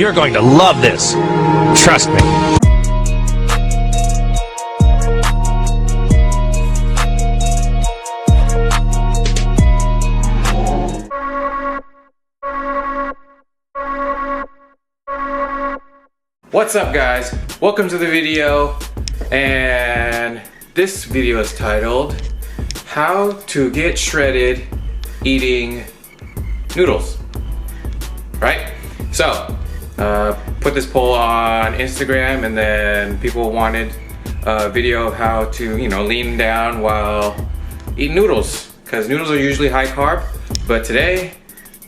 You're going to love this. Trust me. What's up, guys? Welcome to the video, and this video is titled How to Get Shredded Eating Noodles. Right? So, put this poll on Instagram, and then people wanted a video of how to, lean down while eating noodles, because noodles are usually high carb, but today,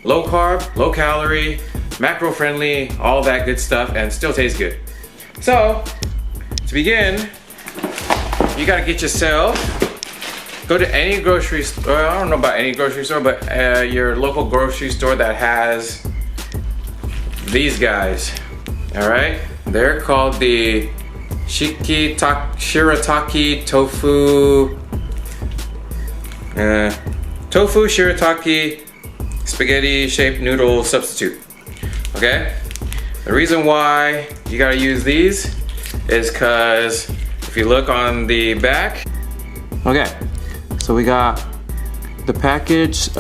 low carb, low calorie, macro friendly, all that good stuff, and still tastes good. So, to begin, you gotta get yourself, go to any grocery store, I don't know about any grocery store, but your local grocery store that has these guys, all right? They're called the shirataki tofu, tofu shirataki spaghetti shaped noodle substitute. Okay, the reason why you gotta use these is because if you look on the back, okay, so we got the package,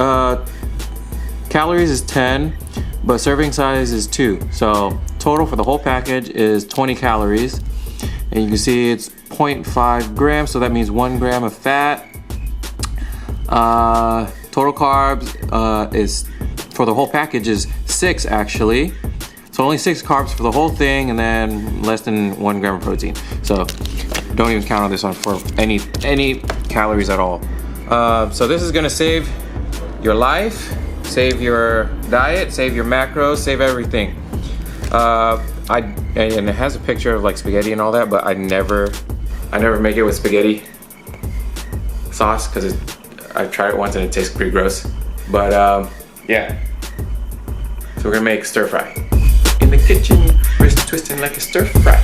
calories is 10, but serving size is 2. So total for the whole package is 20 calories, and you can see it's 0.5 grams, so that means 1 gram of fat. Total carbs is, for the whole package, is 6 actually. So only 6 carbs for the whole thing, and then less than 1 gram of protein. So don't even count on this one for any calories at all. So this is gonna save your life, save your diet, save your macros, save everything. And it has a picture of like spaghetti and all that, but I never make it with spaghetti sauce because I tried it once and it tastes pretty gross. But yeah. So we're gonna make stir fry. In the kitchen, wrist twisting like a stir fry.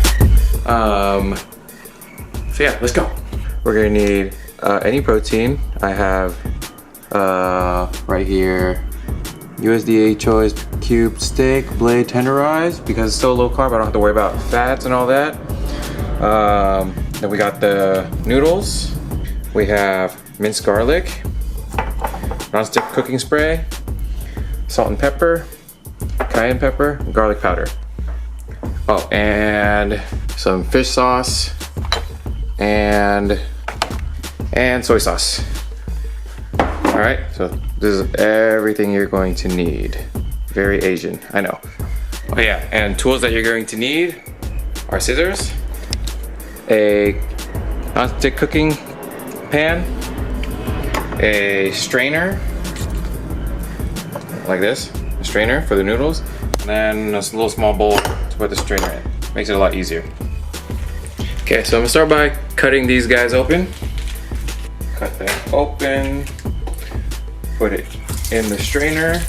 So yeah, let's go. We're gonna need any protein. I have right here USDA choice cube steak blade tenderized because it's so low carb. I don't have to worry about fats and all that. Then we got the noodles. We have minced garlic, non-stick cooking spray, salt and pepper, cayenne pepper, and garlic powder. Oh, and some fish sauce and soy sauce. All right, so this is everything you're going to need. Very Asian, I know. Oh yeah, and tools that you're going to need are scissors, a non-stick cooking pan, a strainer, like this, a strainer for the noodles, and then a little small bowl to put the strainer in. Makes it a lot easier. Okay, so I'm gonna start by cutting these guys open. Cut that open, put it in the strainer.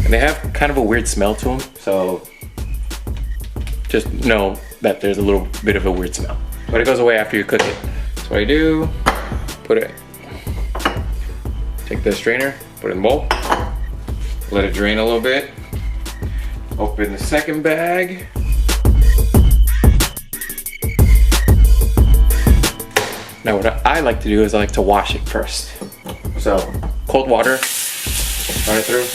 And they have kind of a weird smell to them, so just know that there's a little bit of a weird smell. But it goes away after you cook it. So what I do, take the strainer, put it in the bowl, let it drain a little bit. Open the second bag. Now what I like to do is I like to wash it first. So cold water, run it through.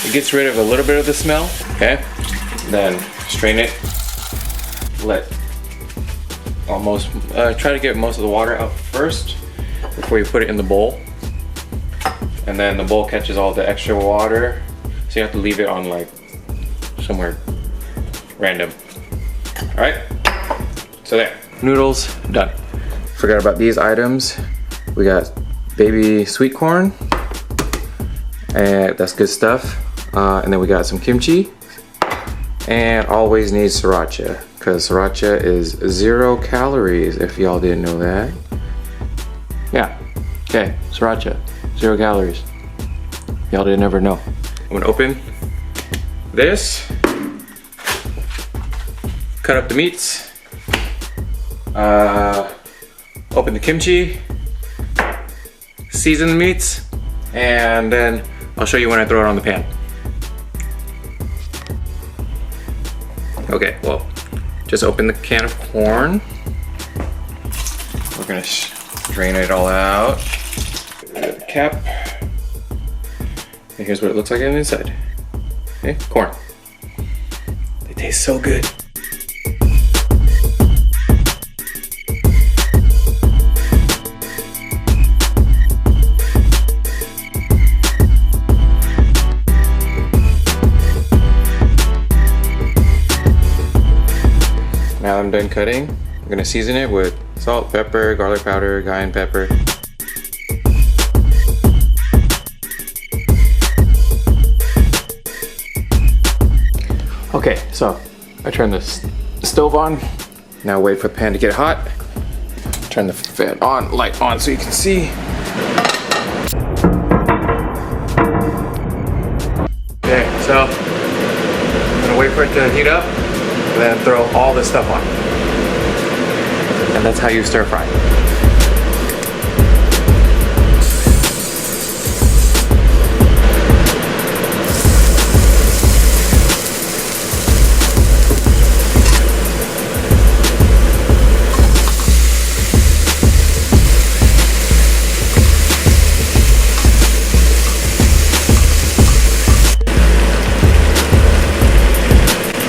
It gets rid of a little bit of the smell, okay? Then strain it, try to get most of the water out first before you put it in the bowl. And then the bowl catches all the extra water, so you have to leave it on like somewhere random. All right, so there, noodles done. Forgot about these items. We got baby sweet corn, and that's good stuff. And then we got some kimchi, and always need sriracha, because sriracha is 0 calories, if y'all didn't know that. Yeah, okay, sriracha, 0 calories. Y'all didn't ever know. I'm gonna open this, cut up the meats, open the kimchi, season the meats, and then I'll show you when I throw it on the pan. Okay, well, just open the can of corn. We're gonna drain it all out. The cap. And here's what it looks like on the inside. Okay, corn. They taste so good. Now I'm done cutting. I'm gonna season it with salt, pepper, garlic powder, cayenne pepper. Okay, so I turn the stove on. Now wait for the pan to get hot. Turn the fan on, light on so you can see. Okay, so I'm gonna wait for it to heat up. And then throw all this stuff on. And that's how you stir fry.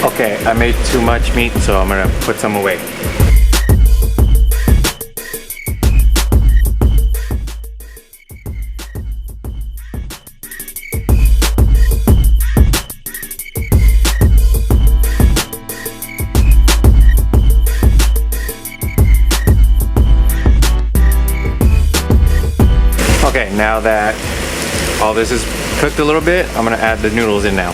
Okay, I made too much meat, so I'm gonna put some away. Okay, now that all this is cooked a little bit, I'm gonna add the noodles in now.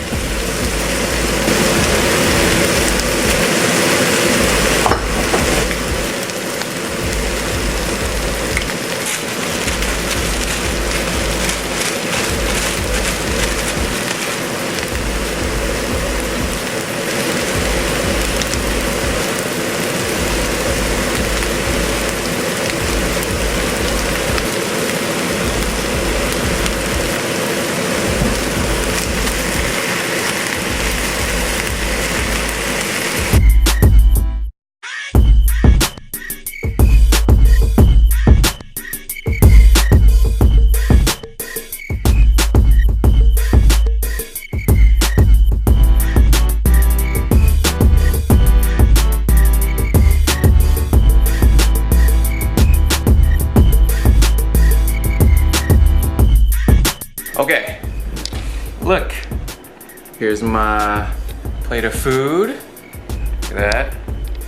Okay, look, here's my plate of food. Look at that.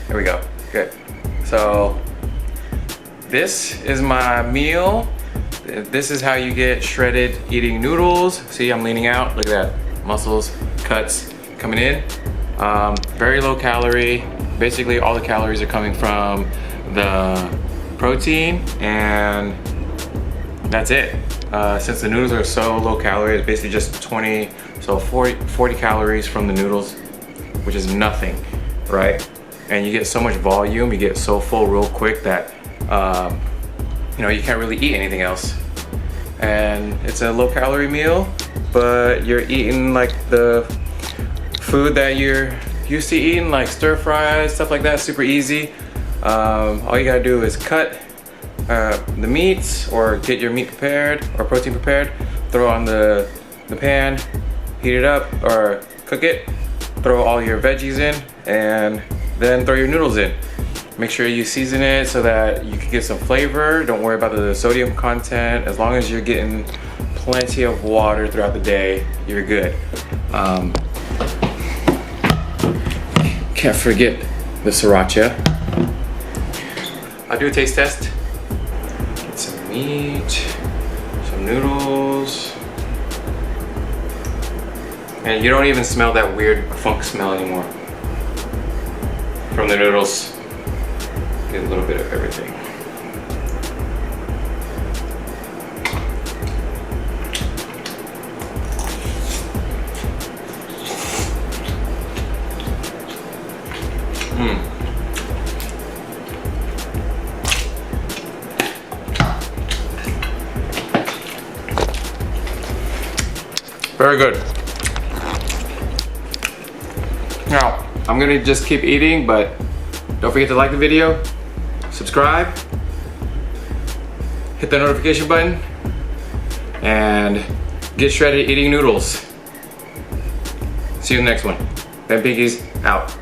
There we go, good. So this is my meal. This is how you get shredded eating noodles. See, I'm leaning out, look at that. Muscles, cuts coming in. Very low calorie. Basically all the calories are coming from the protein, and that's it. Since the noodles are so low calorie, it's basically just 40 calories from the noodles, which is nothing, right? And you get so much volume, you get so full real quick that you know, you can't really eat anything else. And it's a low calorie meal, but you're eating like the food that you're used to eating, like stir fries, stuff like that, super easy. All you gotta do is cut the meats, or get your meat prepared or protein prepared, throw on the pan, heat it up or cook it, throw all your veggies in, and then throw your noodles in. Make sure you season it so that you can get some flavor. Don't worry about the sodium content. As long as you're getting plenty of water throughout the day, you're good. Can't forget the sriracha. I'll do a taste test. Get some meat, some noodles. And you don't even smell that weird funk smell anymore from the noodles. Get a little bit of everything. Very good. Now, I'm gonna just keep eating, but don't forget to like the video, subscribe, hit the notification button, and get shredded eating noodles. See you in the next one. Ben Pinkies out.